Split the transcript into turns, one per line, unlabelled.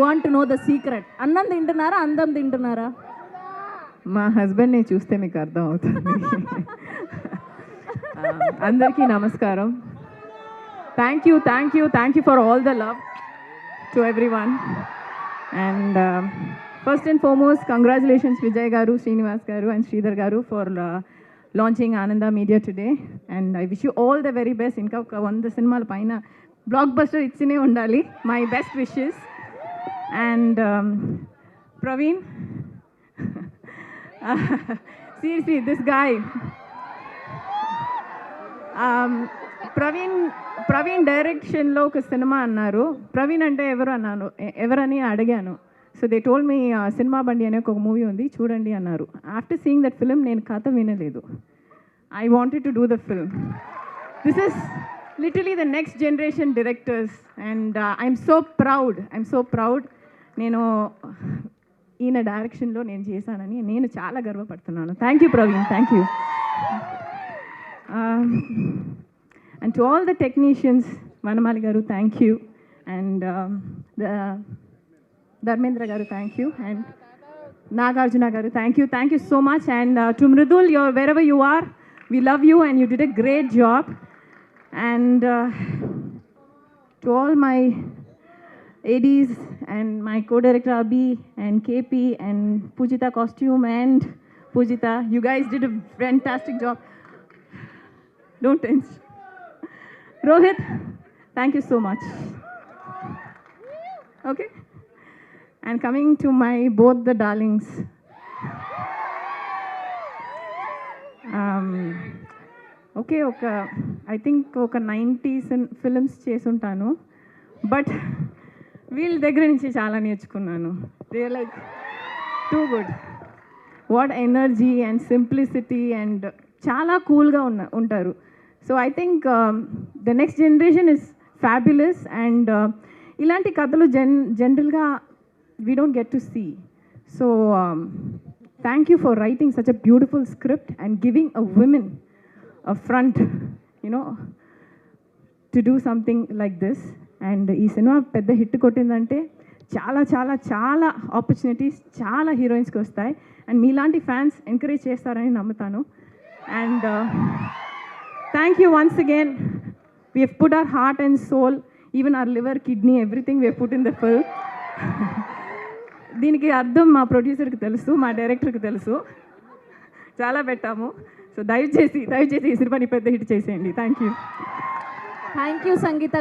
Want to know the secret. అన్నం తింటున్నారా, అందం తింటున్నారా?
మా హస్బెండ్ని చూస్తే మీకు అర్థం అవుతుంది. అందరికీ నమస్కారం. Thank you for all the love to everyone. And first and foremost congratulations Vijay గారు, శ్రీనివాస్ గారు అండ్ శ్రీధర్ గారు ఫర్ లాంచింగ్ ఆనంద media today. And I wish you all the very best. ఇంకా ఒక 100 సినిమాల పైన బ్లాక్ బస్టర్ ఇచ్చినే ఉండాలి. My best wishes. And Praveen, seriously, this guy, Praveen డైరెక్షన్లో ఒక సినిమా అన్నారు. ప్రవీణ్ అంటే ఎవరని అడిగాను. So they told me cinema బండి అనే ఒక మూవీ ఉంది, చూడండి అన్నారు. ఆఫ్టర్ సీయింగ్ దట్ ఫిల్మ్ నేను కథ వినలేదు. I wanted to do the film. This is literally the next generation directors and I'm so proud. నేను ఈయన డైరెక్షన్లో నేను చేశానని నేను చాలా గర్వపడుతున్నాను. Thank you Praveen, thank you. And to all the technicians, Vanamali garu thank you, and Dharmendra గారు థ్యాంక్ యూ, అండ్ నాగార్జున గారు thank you so much. And to Mridul, wherever you are, we love you and you did a great job. And to all my ADs and my co-director Abhi and KP and Pujita costume and Pujita, you guys did a fantastic job. Don't tense. Rohit, thank you so much. Okay. And coming to my both the darlings. Okay, I think ఒక 90s films చేసుంటాను, but వీళ్ళ దగ్గర నుంచి చాలా నేర్చుకున్నాను. They are like too good. What energy and simplicity and చాలా కూల్గా ఉంటారు. So I think the next generation is fabulous. And ఇలాంటి కథలు జనరల్గా we don't get to see. So thank you for writing such a beautiful script and giving a women a front, to do something like this. And ఈ cinema hit హిట్ కొట్టిందంటే చాలా చాలా చాలా opportunities చాలా హీరోయిన్స్కి వస్తాయి. అండ్ మీలాంటి ఫ్యాన్స్ ఎంకరేజ్ చేస్తారని నమ్ముతాను. And thank you once again. We have put our heart and soul, even our liver, kidney, everything we have put in the film. దీనికి అర్థం మా ప్రొడ్యూసర్కి తెలుసు, మా డైరెక్టర్కి తెలుసు, చాలా పెట్టాము. సో దయచేసి ఈ సినిమాని పెద్ద హిట్ చేసేయండి. Thank you
Sangeetha.